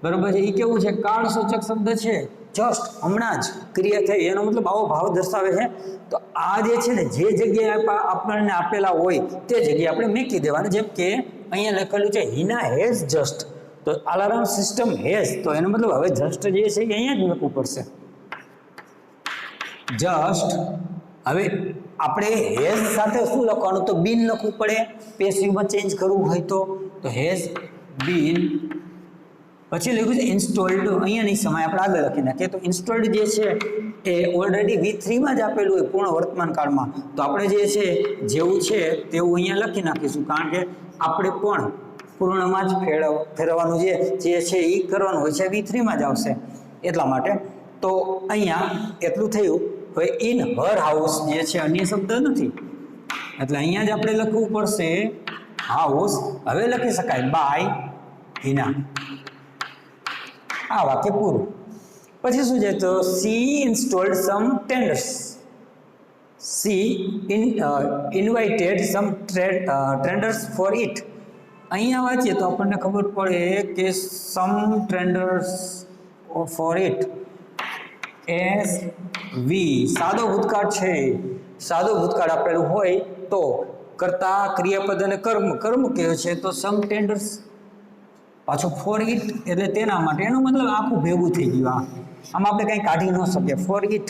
બરોબર છે, એ કેવું છે? કાળ સૂચક શબ્દ છે. જસ્ટ હમણાં જ ક્રિયા થઈ એનો મતલબ આવો ભાવ દર્શાવે છે. તો આ જે છે ને જે જગ્યાએ આપણને આપેલા હોય તે જગ્યાએ આપણે મૂકી દેવાના. જેમ કે અહીંયા લખેલું છે હિના હેઝ જસ્ટ, તો અલાર્મ સિસ્ટમ હેઝ, તો એનો મતલબ હવે જસ્ટ જે છે એ અહીંયા જ મૂકવું પડશે. જસ્ટ. હવે આપણે હેઝ સાથે શું લખવાનું? તો બીન લખવું પડે. પેસિવમાં ચેન્જ કરવું હોય તો હેઝ બીન. પછી લખ્યું છે ઇન્સ્ટોલ્ડ. અહીંયા નહીં સમય આપણે આગળ લખી નાખીએ. તો ઇન્સ્ટોલ્ડ જે છે એ ઓલરેડી V3માં જ આપેલું હોય પૂર્ણ વર્તમાન કાળમાં. તો આપણે જે છે જેવું છે તેવું અહીંયા લખી નાખીશું, કારણ કે આપણે પણ પૂર્ણમાં જ ફેરવવાનું જે છે એ કરવાનું હોય છે, V3માં જ આવશે એટલા માટે. તો અહીંયા એટલું થયું. હવે ઇન હર હાઉસ જે છે અન્ય શબ્દ નથી એટલે અહીંયા જ આપણે લખવું પડશે હાઉસ. હવે લખી શકાય બાય હિના. આ વાક્ય પૂરું. પછી શું છે? તો she installed some tenders. She invited some tenders for it. અહીંયા વાંચીએ તો આપણને ખબર પડે કે some tenders for it. S V સાદો ભૂતકાળ છે. સાદો ભૂતકાળ આપેલું હોય તો કરતા ક્રિયાપદ અને કર્મ કયો છે? તો સમ ટેન્ડર્સ. પાછું ફોર ઇટ એટલે તેના માટે. એનો મતલબ આખું ભેગું થઈ ગયું. આમાં આપણે કંઈ કાઢી ન શકીએ. ફોર ઇટ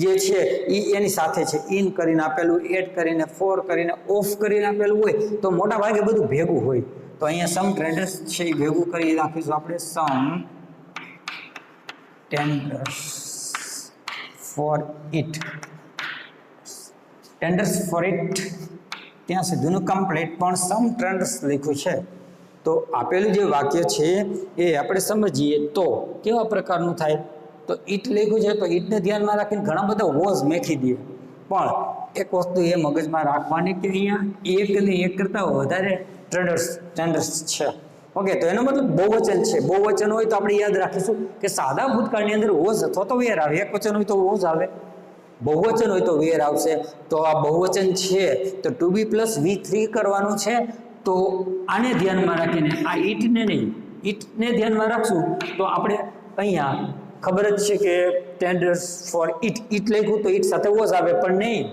જે છે એ એની સાથે છે. ઇન કરીને આપેલું, એડ કરીને, ફોર કરીને, ઓફ કરીને આપેલું હોય તો મોટા ભાગે બધું ભેગું હોય. તો અહીંયા સમ ટ્રેન્ડર્સ છે એ ભેગું કરી રાખીશું આપણે. Some tenders for it. Tenders for it ત્યાં સુધીનું કમ્પ્લીટ, પણ સમ ટ્રેન્ડર્સ લખ્યું છે. તો આપેલું જે વાક્ય છે એ આપણે સમજીએ તો કેવા પ્રકારનું થાય? તો ઇટ લખ્યું છે તો ઇટને ધ્યાનમાં રાખીને ઘણા બધા વોઝ મેખી દે. પણ એક વસ્તુ એ મગજમાં રાખવાની કે અહીંયા એક ને એક કરતાં વધારે ટ્રેન્ડર્સ છે. ઓકે, તો એનો મતલબ બહુવચન છે. બહુવચન હોય તો આપણે યાદ રાખીશું કે સાદા ભૂતકાળની અંદર વોઝ અથવા તો વેર આવે. એક વચન હોય તો વોઝ આવે, બહુવચન હોય તો વેર આવશે. તો આ બહુવચન છે તો ટુ બી પ્લસ V3 કરવાનું છે. તો આને ધ્યાનમાં રાખીને આ ઈટને નહીં, ઈટને ધ્યાનમાં રાખશું તો આપણે અહીંયા ખબર જ છે કે ટેન્ડર્સ ફોર ઇટ. ઇટ લખ્યું તો ઇટ સાથે વોઝ આવે, પણ નહીં,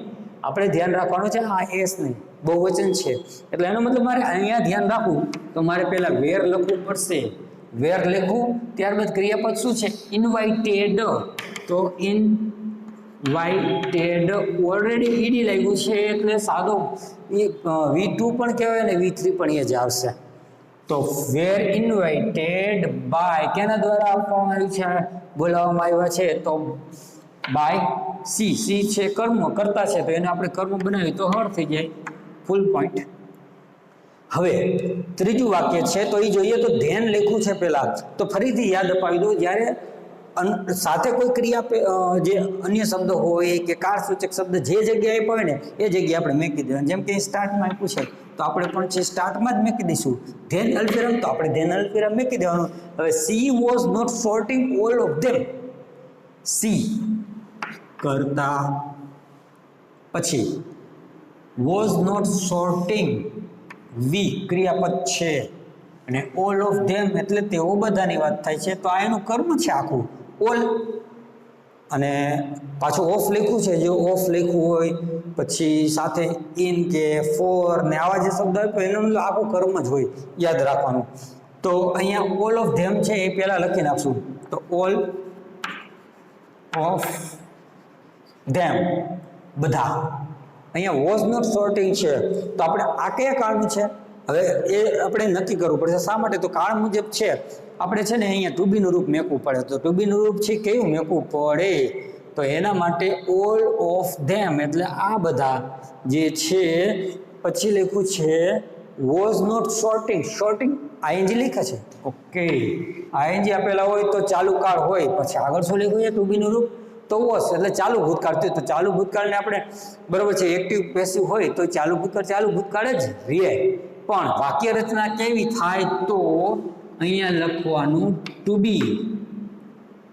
આપણે ધ્યાન રાખવાનું છે આ એસ નહીં, બહુવચન છે. એટલે એનો મતલબ મારે અહીંયા ધ્યાન રાખવું તો મારે પહેલાં વેર લખવું પડશે. વેર લખવું, ત્યારબાદ ક્રિયાપદ શું છે? ઇન્વાઇટેડ. તો ઇન્વાઇટેડ ઓલરેડી ઈડી લાગ્યું છે એટલે સાદો V2 પણ કહેવાય ને V3 પણ એ જ આવશે. તો વેર ઇન્વાઇટેડ બાય કેના દ્વારા આપવામાં આવ્યું છે, બોલાવવામાં આવ્યા છે? તો બાય સી. સી છે કર્મ, કરતા છે તો એને આપણે કર્મ બનાવીએ તો હળ થઈ જાય, ફૂલ પોઈન્ટ. હવે ત્રીજું વાક્ય છે તો એ જોઈએ તો ધ્યાન લખ્યું છે પહેલાં. તો ફરીથી યાદ અપાવી દઉં, જ્યારે સાથે કોઈ ક્રિયા જે અન્ય શબ્દ હોય કે કાળસૂચક શબ્દ જે જગ્યાએ પડે ને એ જગ્યાએ આપણે મૂકી દેવાનું. જેમ કે સ્ટાર્ટમાં આપ્યું છે તો આપણે પણ છે સ્ટાર્ટમાં જ મૂકી દઈશું. ધેન અલ્પવિરામ તો આપણે ધેન અલ્પવિરામ મૂકી દેવાનું. હવે she was not sorting all of them. She કરતા, પછી વોઝ નોટ સોર્ટિંગ, વી ક્રિયાપદ છે અને ઓલ ઓફ ધેમ એટલે તેઓ બધાની વાત થાય છે. તો આ એનું કર્મ છે આખું. ઓલ અને પાછું ઓફ લખ્યું છે, જો ઓફ લખ્યું હોય પછી સાથે ઇન કે ફોર ને આવા જે શબ્દ આપ્યો એનો મતલબ આખું કર્મ જ હોય, યાદ રાખવાનું. તો અહીંયા ઓલ ઓફ ધેમ છે એ પહેલા લખી નાખશું. તો ઓલ ઓફ ધેમ બધા. અહીંયા વોઝ નોટ સોર્ટિંગ છે તો આપણે આ કયા કાળનું છે હવે એ આપણે નક્કી કરવું પડશે. શા માટે? તો કાળ મુજબ છે આપણે છે ને અહીંયા ટુ બીનું રૂપ મેકવું પડે. તો ટુ બીનું રૂપ છે કેવું મેકવું પડે? તો એના માટે ઓલ ઓફ ધેમ એટલે આ બધા જે છે. પછી લખ્યું છે was not sorting. Sorting ING લખ્યા છે. ઓકે, આઈએનજી આપેલા હોય તો ચાલુ કાળ હોય. પછી આગળ શું લખ્યું છે? ટુ બીનું રૂપ તો વોઝ એટલે ચાલુ ભૂતકાળ. તો ચાલુ ભૂતકાળને આપણે બરોબર છે એક્ટિવ પેસિવ હોય તો ચાલુ ભૂતકાળ જ રહે. પણ વાક્ય રચના કેવી થાય? તો અહીંયા લખવાનું ટુ બી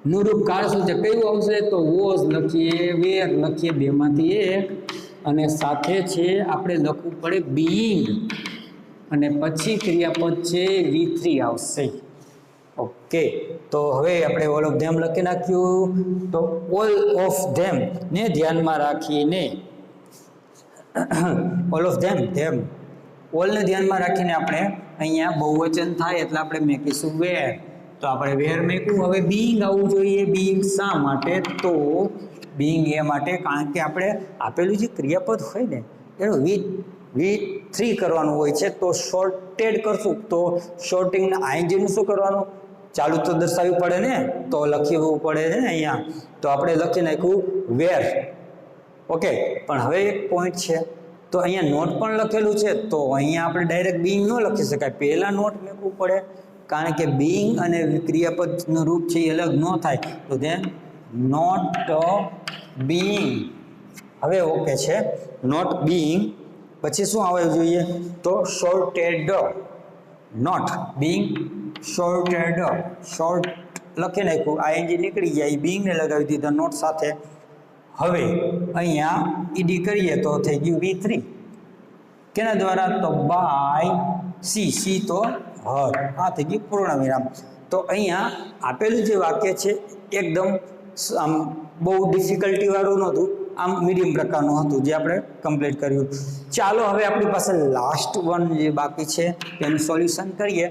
નું રૂપ કાળ શું છે? કયું આવશે? તો વોઝ લખીએ, વેર લખીએ, બેમાંથી એક, અને સાથે છે આપણે લખવું પડે બીઈંગ, અને પછી ક્રિયાપદ છે V3 આવશે. ઓકે, તો હવે આપણે ઓલ ઓફ ધેમ લખી નાખ્યું. તો ઓલ ઓફ ધેમ ને ધ્યાનમાં રાખીને ઓલ ઓફ ધેમ ઓલને ધ્યાનમાં રાખીને આપણે અહીંયા બહુવચન થાય એટલે આપણે મેકીશું વેર. તો આપણે વેર મેકવું. હવે બીઈંગ આવવું જોઈએ. બીઈંગ શા માટે? તો બીઈંગ એ માટે કારણ કે આપણે આપેલું જે ક્રિયાપદ હોય ને એનું V3 કરવાનું હોય છે. તો શોર્ટેડ કરશું તો શોર્ટિંગના આઈએનજીનું શું કરવાનું? ચાલુ તો દર્શાવવું પડે ને, તો લખવું પડે છે ને અહીંયા. તો આપણે લખી નાખ્યું વેર. ઓકે, પણ હવે એક પોઈન્ટ છે. તો અહીંયા નોટ પણ લખેલું છે તો અહીંયા આપણે ડાયરેક્ટ બીઈંગ ન લખી શકાય, પહેલા નોટ મેકવું પડે. કારણ કે બીઈંગ અને ક્રિયાપદનું રૂપ છે એ અલગ ન થાય. તો ધેન નોટ બીઈંગ. હવે ઓકે છે નોટ બીઈંગ. પછી શું આવવું જોઈએ? તો sorted. Not being sorted. Sort લખી નાખ્યું, આઈએનજી નીકળી જાય, બીઈંગને લગાવી દીધા નોટ સાથે. હવે અહીંયા ઈડી કરીએ તો થઈ ગયું V3. કેના દ્વારા? તો બાય સી તો હર. આ થઈ ગયું પૂર્ણ વિરામ. તો અહીંયા આપેલું જે વાક્ય છે એકદમ આમ બહુ ડિફિકલ્ટી વાળું નહોતું, આમ મીડિયમ પ્રકારનું હતું જે આપણે કમ્પ્લીટ કર્યું. ચાલો હવે આપણી પાસે લાસ્ટ વન જે બાકી છે તેનું સોલ્યુશન કરીએ.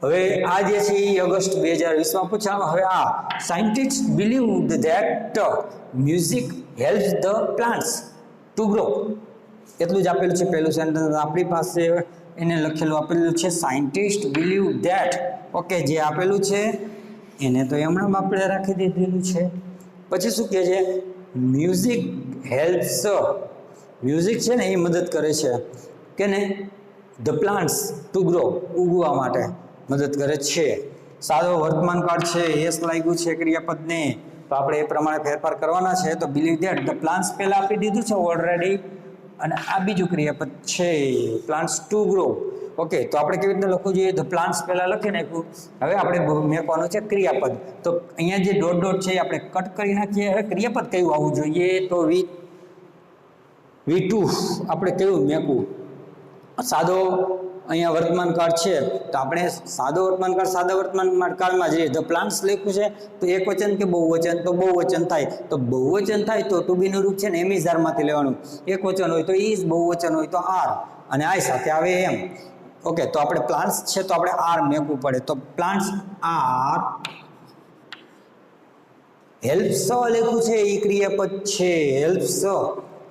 હવે આ જે છે એ ઓગસ્ટ 2020માં પૂછાણું. હવે આ scientist believe that music helps the plants two grow. એટલું જ આપેલું છે પહેલું સેન્ટેન્સ આપણી પાસે. એને લખેલું આપેલું છે સાયન્ટિસ્ટ બિલીવ ધેટ. ઓકે, જે આપેલું છે એને તો હમણાં આપણે રાખી દીધેલું છે. પછી શું કહે છે? Music helps. મ્યુઝિક છે ને એ મદદ કરે છે કે ને ધ પ્લાન્ટ્સ ટુ ગ્રો, ઉગવા માટે મદદ કરે છે. સાદો વર્તમાન કાળ છે, યસ લાગ્યું છે ક્રિયાપદને તો આપણે એ પ્રમાણે ફેરફાર કરવાના છે. તો બિલીવ ધેટ ધ પ્લાન્ટ્સ પહેલા આપી દીધું છે ઓલરેડી, અને આ બીજું ક્રિયાપદ છે પ્લાન્ટ્સ ટુ ગ્રો. ઓકે, તો આપણે કેવી રીતે લખવું જોઈએ? ધ પ્લાન્ટ્સ પહેલા લખી નાખ્યું. હવે આપણે મેકવાનું છે ક્રિયાપદ. તો અહીંયા જે ડોટ ડોટ છે આપણે કટ કરી નાખીએ. હવે ક્રિયાપદ કયું આવવું જોઈએ? તો V2 આપણે કયું મેકવું? સાદો અહીંયા વર્તમાન કાળ છે તો આપણે સાદો વર્તમાન કાળ, સાદા વર્તમાન કાળમાં જે ધ પ્લાન્ટ્સ લખ્યું છે તો એક વચન કે બહુવચન? તો બહુવચન થાય. તો બહુવચન થાય તો ટુ બીનું રૂપ છે ને એમ ઇઝ આરમાંથી લેવાનું. એક વચન હોય તો ઇઝ, બહુવચન હોય તો આર, અને આઈ સાથે આવે એમ. ઓકે, તો આપણે પ્લાન્ટ્સ છે તો આપણે આર મેકવું પડે. તો પ્લાન્ટ્સ આર હેલ્પ્સ લખ્યું છે એ ક્રિયાપદ છે હેલ્પ્સ.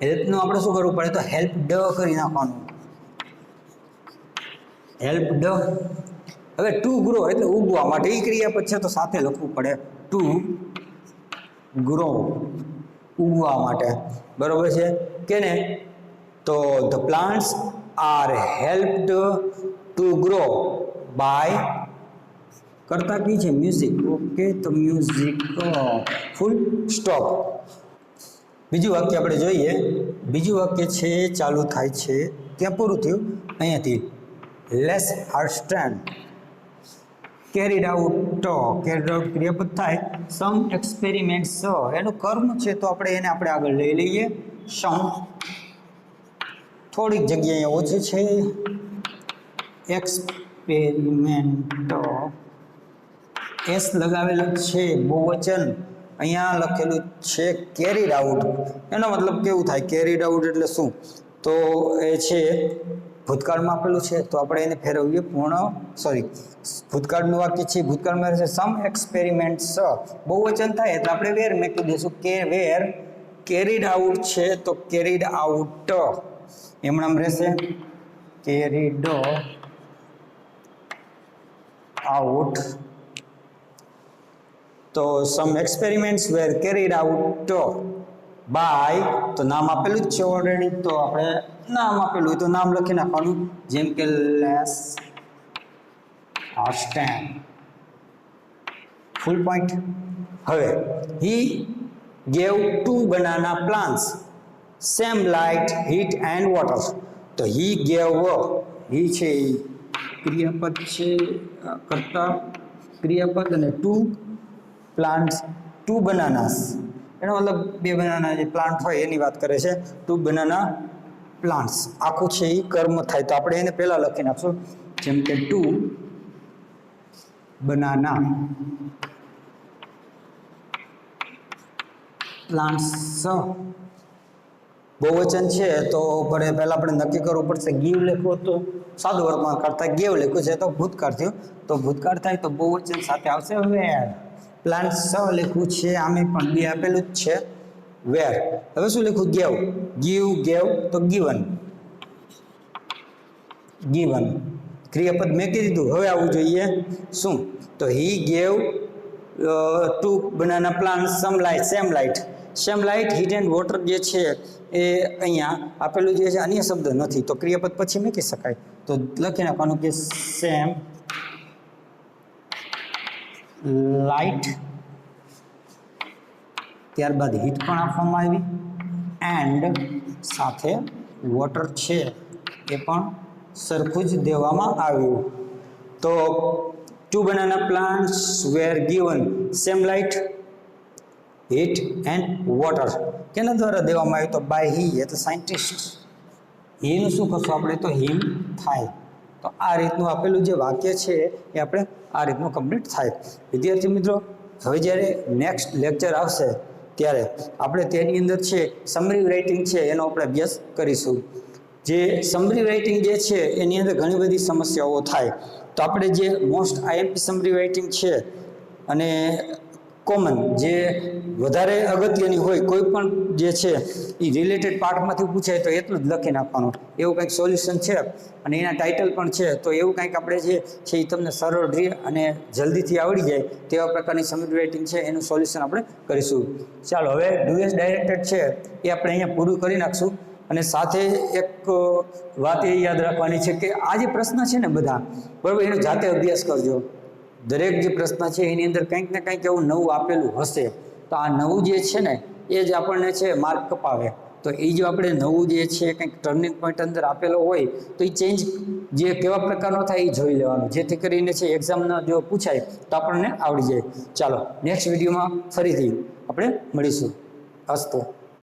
હેલ્પનું આપણે શું કરવું પડે? તો હેલ્પ ડ કરી નાખવાનું. હેલ્પ ડ. હવે ટુ ગ્રો એટલે ઉગવા માટે એ ક્રિયાપદ છે તો સાથે લખવું પડે ટુ ગ્રો, ઉગવા માટે. બરોબર છે કે ને? તો the plants are helped to grow by કરતા કી છે મ્યુઝિક. ઓકે, તો મ્યુઝિક ફૂલ સ્ટોપ. બીજું વાક્ય આપણે જોઈએ. બીજું વાક્ય છે ચાલુ થાય છે ત્યાં પૂરું થયું અહીંયાથી. લેસ હાર્સ્ટેન્ડ કેરીડ આઉટ. કેરીડ આઉટ ક્રિયાપદ થાય. સમ એક્સપેરિમેન્ટ્સ એનું કર્મ છે તો આપણે આગળ લઈ લઈએ. સમ થોડીક જગ્યાએ ઓછી છે. એક્સપેરિમેન્ટ એસ લગાવેલું છે બહુવચન અહીંયા લખેલું છે કેરીડ આઉટ, એનો મતલબ કેવું થાય? કેરીડ આઉટ એટલે શું? તો એ છે ભૂતકાળમાં આપેલું છે, તો આપણે એને ફેરવીએ ભૂતકાળનું વાક્ય છે. ભૂતકાળમાં છે સમ એક્સપેરિમેન્ટ્સ, બહુવચન થાય એટલે આપણે વેર મૂકી દઈશું કે વેર કેરીડ આઉટ છે તો કેરીડ આઉટ એમણામ રહેશે, કેરીડ આઉટ. તો some experiments were carried out by, તો નામ આપેલું જ છે ઓલરેડી, તો આપણે નામ આપેલું હોય તો નામ લખી નાખવાનું, જેમ કે લેસ આર્સ્ટેન. Full point. હવે he gave 2 banana plants same light heat and water. તો હી ગેવ, હી છે ક્રિયાપદ છે, કર્તા ક્રિયાપદ, અને 2 પ્લાન્ટ્સ 2 બનાનાસ, એનો મતલબ 2 બનાના જે પ્લાન્ટ હોય એની વાત કરે છે. 2 બનાના પ્લાન્ટ્સ આખું છે એ કર્મ થાય, તો આપણે એને પહેલા લખી નાખશું, જેમ કે 2 બનાના પ્લાન્ટ્સ. બહુવચન છે તો પહેલા આપણે નક્કી કરવું પડશે. ગીવ લખવું તો સાદું વર્તમાન કરતા ગેવ લખ્યું છે તો ભૂતકાળ થયું, તો ભૂતકાળ થાય તો બહુવચન સાથે આવશે વેર. પ્લાન્ટ લખ્યું છે આમે પણ બે આપેલું જ છે વેર. હવે શું લખ્યું? ગેવ. ગીવ ગેવ તો ગીવન, ગીવન ક્રિયાપદ મેં કહી દીધું. હવે આવવું જોઈએ શું? તો he gave 2 banana plant some light same light. Same light heat and water જે છે એ અહીંયા આપેલું જે છે અન્ય શબ્દ નથી, તો ક્રિયાપદ પછી મૂકી શકાય, તો લખી નાખવાનું કે સેમ લાઇટ, ત્યારબાદ હીટ પણ આપવામાં આવી એન્ડ સાથે વોટર છે એ પણ સરખું જ દેવામાં આવ્યું. તો 2 banana plants were given same light heat and water. કેના દ્વારા દેવામાં આવ્યું? તો બાય હી, એટલે સાયન્ટિસ્ટ. હીનું શું કરશું આપણે? તો હિમ થાય. તો આ રીતનું આપેલું જે વાક્ય છે એ આપણે આ રીતનું કમ્પ્લીટ થાય. વિદ્યાર્થી મિત્રો, હવે જ્યારે નેક્સ્ટ લેક્ચર આવશે ત્યારે આપણે તેની અંદર છે સમરી રાઇટિંગ છે એનો આપણે અભ્યાસ કરીશું. જે સમરી રાઇટિંગ જે છે એની અંદર ઘણી બધી સમસ્યાઓ થાય, તો આપણે જે મોસ્ટ આઈએમપી સમરી રાઇટિંગ છે અને કોમન જે વધારે અગત્યની હોય કોઈ પણ જે છે એ રિલેટેડ પાર્ટમાંથી પૂછાય તો એટલું જ લખી નાખવાનું. એવું કંઈક સોલ્યુશન છે અને એના ટાઇટલ પણ છે, તો એવું કંઈક આપણે જે છે એ તમને સરળ રહે અને જલ્દીથી આવડી જાય તેવા પ્રકારની સમરી રાઇટિંગ છે એનું સોલ્યુશન આપણે કરીશું. ચાલો, હવે ડુએસ ડાયરેક્ટેડ છે એ આપણે અહીંયા પૂરું કરી નાખશું. અને સાથે એક વાત એ યાદ રાખવાની છે કે આ જે પ્રશ્ન છે ને બધા બરાબર, એનો જાતે અભ્યાસ કરજો. દરેક જે પ્રશ્ન છે એની અંદર કંઈક ને કંઈક એવું નવું આપેલું હશે, તો આ નવું જે છે ને એ જ આપણને છે માર્ક કપાવે. તો એ જો આપણે નવું જે છે કંઈક ટર્નિંગ પોઈન્ટ અંદર આપેલો હોય તો એ ચેન્જ જે કેવા પ્રકારનો થાય એ જોઈ લેવાનું, જેથી કરીને છે એક્ઝામનો જો પૂછાય તો આપણને આવડી જાય. ચાલો, નેક્સ્ટ વિડીયોમાં ફરીથી આપણે મળીશું. અસ્તુ.